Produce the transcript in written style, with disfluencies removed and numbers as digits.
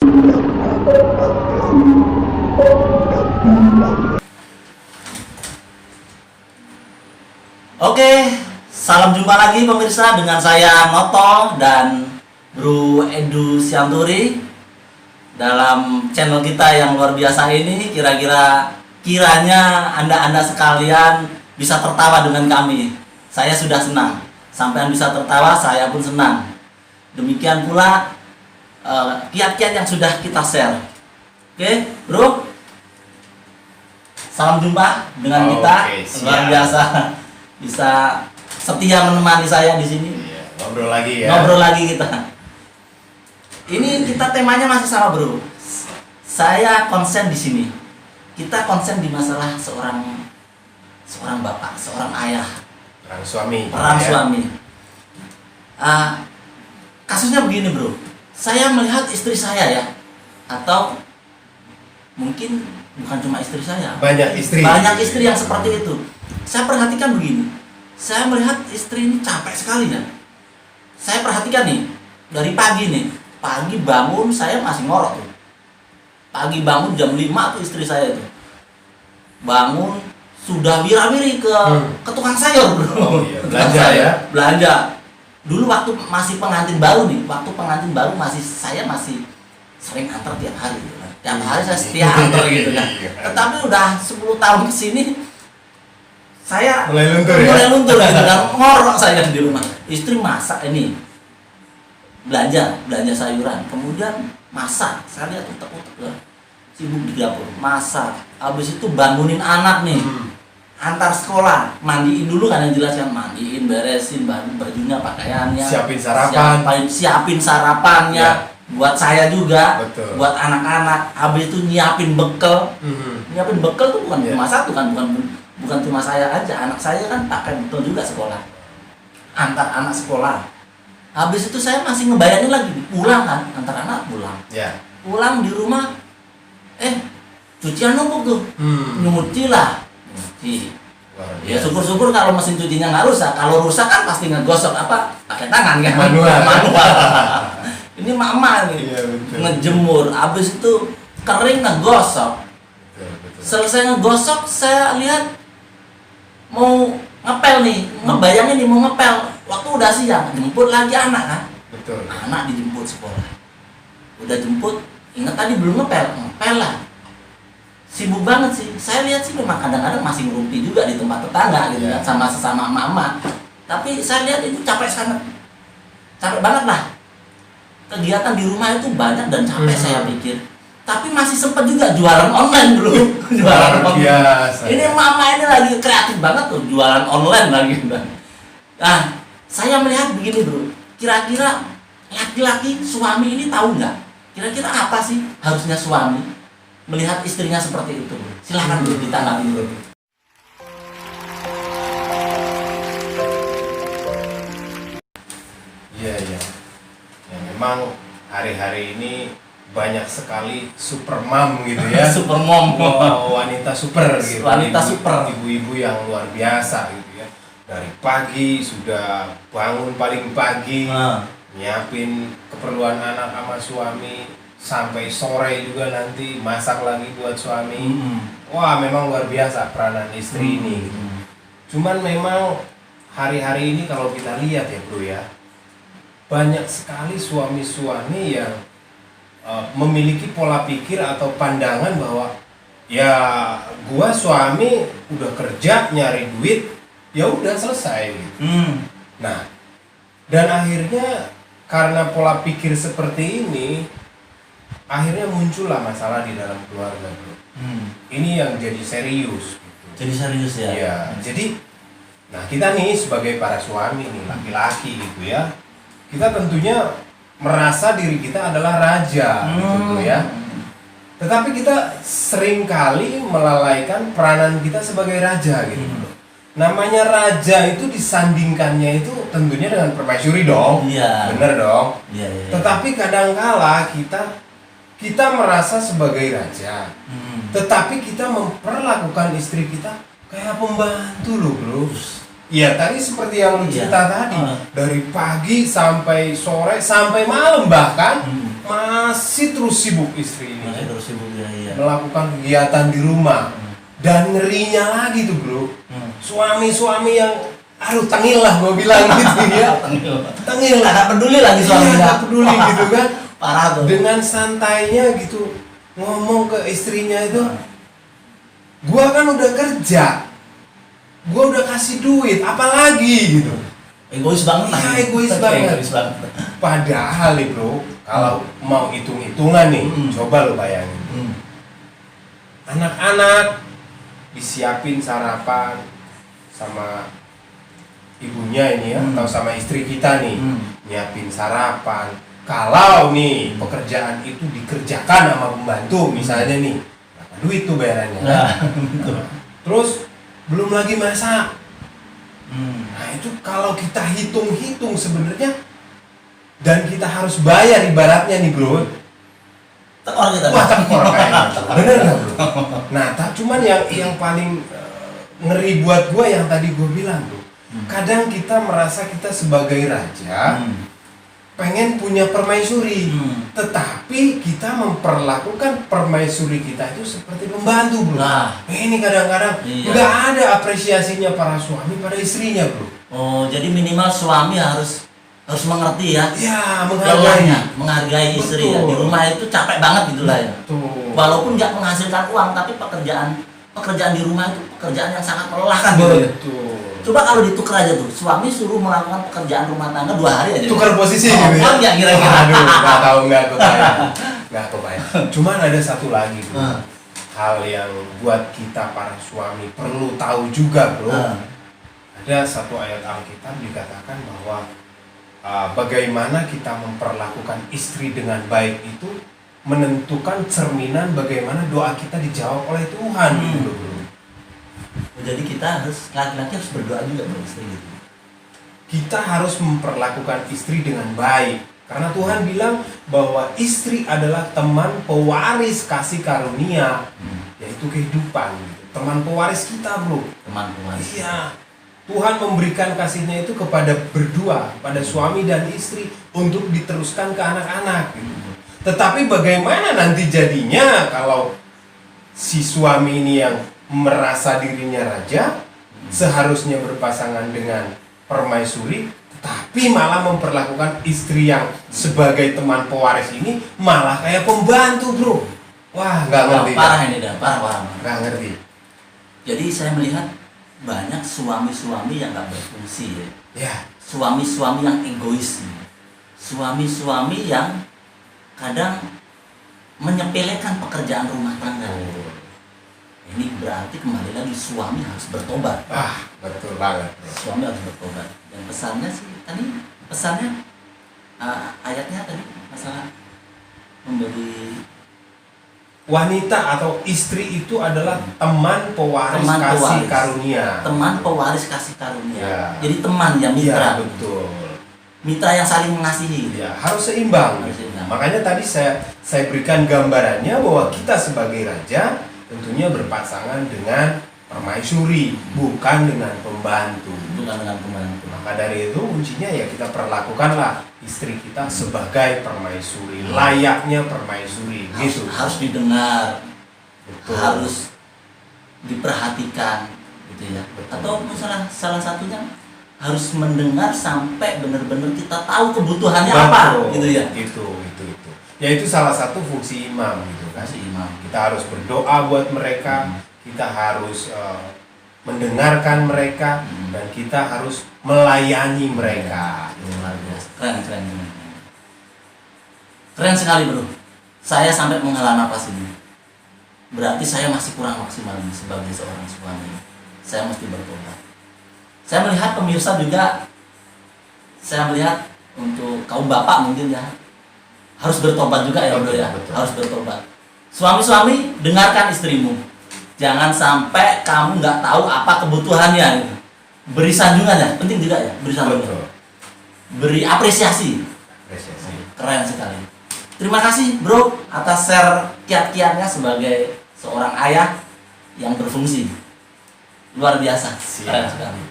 Oke, salam jumpa lagi pemirsa dengan saya Noto dan Bro Edu Sianturi dalam channel kita yang luar biasa ini. Kiranya Anda sekalian bisa tertawa dengan kami. Saya sudah senang. Sampai bisa tertawa, saya pun senang. Demikian pula kiat-kiat yang sudah kita share. Oke, Bro. Salam jumpa dengan kita. Luar biasa. Bisa setia menemani saya di sini. Iya, ngobrol lagi ya. Ngobrol lagi kita. Ini kita temanya masih sama, Bro. Saya konsen di sini. Kita konsen di masalah seorang bapak, seorang ayah, Peran suami. peran ya. suami. Kasusnya begini, Bro. Saya melihat istri saya ya, atau mungkin bukan cuma istri saya. Banyak istri. Banyak istri yang seperti itu. Saya perhatikan begini. Saya melihat istri ini capek sekali ya. Saya perhatikan nih, dari pagi nih. Pagi bangun saya masih ngorok tuh. Pagi bangun jam 5 tuh istri saya tuh. Bangun sudah wira-wiri ke tukang sayur, Bro. Oh iya, Tukang belanja sayur. ya. Belanja. Dulu waktu masih pengantin baru nih, saya masih sering antar tiap hari gitu kan. Tiap hari saya setia antar gitu kan. Tetapi udah 10 tahun kesini saya Mulai gitu luntur kan. Ngorok saya di rumah. Istri masak ini. Belanja sayuran, kemudian masak. Saya lihat utek-utek sibuk di dapur, masak. Habis itu bangunin anak nih. Antar sekolah, mandiin dulu kan, yang jelas kan, mandiin, beresin bajunya, pakaiannya, siapin sarapannya, Ya. buat saya juga, Betul. buat anak-anak. Habis itu nyiapin bekal. Nyiapin bekal tuh bukan cuma satu kan, bukan cuma saya aja, anak saya kan pakai bekal juga sekolah. Antar anak sekolah. Habis itu saya masih ngebayangin lagi, pulang kan, antar anak pulang. Ya. Pulang di rumah, cucian numpuk tuh, nyuci lah. Nyuci. Ya syukur-syukur kalau mesin cucinya nggak rusak. Kalau rusak kan pasti ngegosok pakai tangan kan. Manual. Ini mama nih, Iya, betul. ngejemur. Habis itu kering ngegosok. Betul. Selesai ngegosok, saya lihat mau ngepel nih, ngebayangin nih mau ngepel. Waktu udah siang, jemput lagi anak kan. Betul. Anak dijemput sekolah. Udah jemput, ingat tadi belum ngepel lah. Sibuk banget sih. Saya lihat sih memang kadang-kadang masih ngerumpi juga di tempat tetangga gitu kan, sama sesama emak-emak. Tapi saya lihat itu capek sangat. Capek banget lah. Kegiatan di rumah itu banyak dan capek saya pikir. Tapi masih sempat juga jualan online dulu. Jualan online. Biasa. Ini mama ini lagi kreatif banget tuh, jualan online lagi. Nah, saya melihat begini, Bro. Kira-kira laki-laki suami ini tahu nggak? Kira-kira apa sih harusnya suami melihat istrinya seperti itu? Silahkan Bro, ditanggapi, Bro. Iya. Ya memang hari-hari ini banyak sekali super mom gitu ya. Super mom. Wanita super gitu. Wanita super. Ibu-ibu yang luar biasa gitu ya. Dari pagi sudah bangun paling pagi, nyiapin keperluan anak sama suami, sampai sore juga nanti masak lagi buat suami. Wah, memang luar biasa peranan istri ini gitu. Cuman memang hari-hari ini kalau kita lihat ya, Bro ya, banyak sekali suami-suami yang memiliki pola pikir atau pandangan bahwa ya gua suami udah kerja nyari duit, ya udah selesai gitu. Nah, dan akhirnya karena pola pikir seperti ini, akhirnya muncullah masalah di dalam keluarga, Bro. Ini yang jadi serius gitu. Jadi serius ya? Iya, jadi nah kita nih sebagai para suami nih, laki-laki gitu ya, kita tentunya merasa diri kita adalah raja gitu ya. Tetapi kita seringkali melalaikan peranan kita sebagai raja gitu. Namanya raja itu disandingkannya itu tentunya dengan permaisuri dong. Iya. Bener dong. Iya. Tetapi kadangkala kita merasa sebagai raja. Tetapi kita memperlakukan istri kita kayak pembantu loh, Bro. Iya, tadi seperti yang lu cerita tadi, dari pagi sampai sore sampai malam bahkan masih terus sibuk istri ini. Masih terus sibuk ya, iya. Melakukan kegiatan di rumah. Dan ngerinya lagi tuh bro, suami-suami yang aduh tengil lah gue bilang gitu ya. Tengil. Nggak peduli lagi suaminya. Nggak peduli gitu kan. Parah tuh. Dengan santainya gitu ngomong ke istrinya itu, gua kan udah kerja, gua udah kasih duit, apalagi gitu. Egois banget. Iya, egois banget. Padahal nih bro, kalau mau hitung-hitungan nih, coba lo bayangin. Anak-anak disiapin sarapan sama ibunya ini ya, atau sama istri kita nih, nyiapin sarapan. Kalau nih pekerjaan itu dikerjakan sama pembantu misalnya nih, berapa duit tuh bayarannya? Nah, terus belum lagi masak. Nah itu kalau kita hitung-hitung sebenarnya, dan kita harus bayar ibaratnya nih bro. tekor kita. Wah tekor kayaknya. Bener nggak bro? Nah cuman yang paling ngeri buat gue yang tadi gue bilang bro, kadang kita merasa kita sebagai raja pengen punya permaisuri, tetapi kita memperlakukan permaisuri kita itu seperti pembantu bro. Nah, Ini kadang-kadang nggak ada apresiasinya para suami pada istrinya bro. oh jadi minimal suami harus mengerti ya. Ya menghargai istri ya. Di rumah itu capek banget gitulah ya. Betul. Walaupun nggak menghasilkan uang, tapi pekerjaan di rumah itu pekerjaan yang sangat melelahkan gitu ya. Betul. Coba kalau ditukar aja tuh, suami suruh melakukan pekerjaan rumah tangga 2 hari aja. Tukar posisi oh, gitu ya. Nggak kira-kira. Aduh, nggak tahu nggak kebayang. Cuman ada satu lagi bro. Hal yang buat kita para suami perlu tahu juga bro. Ada satu ayat Alkitab dikatakan bahwa bagaimana kita memperlakukan istri dengan baik itu menentukan cerminan bagaimana doa kita dijawab oleh Tuhan gitu bro. Jadi kita laki-laki harus berdoa juga buat istri gitu. Kita harus memperlakukan istri dengan baik karena Tuhan bilang bahwa istri adalah teman pewaris kasih karunia, yaitu kehidupan gitu. Teman pewaris kita bro. Teman pewaris. Iya. Tuhan memberikan kasihnya itu kepada berdua, pada suami dan istri untuk diteruskan ke anak-anak gitu. Tetapi bagaimana nanti jadinya kalau si suami ini yang merasa dirinya raja, seharusnya berpasangan dengan permaisuri, tetapi malah memperlakukan istri yang sebagai teman pewaris ini malah kayak pembantu bro. Wah nggak ngerti. Parah ini dah, parah. Nggak ngerti. Jadi saya melihat banyak suami-suami yang nggak berfungsi ya. Ya. Suami-suami yang egois, suami-suami yang kadang menyepelekan pekerjaan rumah tangga. Ini berarti kembali lagi suami harus bertobat. Betul banget. Suami harus bertobat. Dan pesannya sih tadi, ayatnya tadi masalah memberi wanita atau istri itu adalah teman pewaris kasih karunia. Teman pewaris kasih karunia. Ya. Jadi teman ya, mitra. Ya, betul. Mitra yang saling mengasihi. Ya, harus seimbang. Makanya tadi saya berikan gambarannya bahwa kita sebagai raja tentunya berpasangan dengan permaisuri, bukan dengan pembantu. Maka dari itu kuncinya ya kita perlakukanlah istri kita sebagai permaisuri, layaknya permaisuri, gitu. Harus didengar, betul. Harus diperhatikan, gitu ya. Betul. Atau misalnya salah satunya harus mendengar sampai benar-benar kita tahu kebutuhannya apa, gitu ya. Itu. Ya itu salah satu fungsi imam, gitu kan. Kita harus berdoa buat mereka, kita harus mendengarkan mereka, dan kita harus melayani mereka. Luar biasa. Keren sekali bro. Saya sampai menghela napas ini. Berarti saya masih kurang maksimal sebagai seorang suami. Saya mesti bertobat. Saya melihat pemirsa juga, saya melihat untuk kaum bapak mungkin ya, harus bertobat juga ya bro ya. Harus bertobat. Suami-suami, dengarkan istrimu. Jangan sampai kamu nggak tahu apa kebutuhannya gitu. Beri sanjungan ya, penting juga ya, beri sanjungan. Beri apresiasi. Keren sekali. Terima kasih bro atas share kiat-kiatnya sebagai seorang ayah yang berfungsi. Luar biasa. Keren sekali.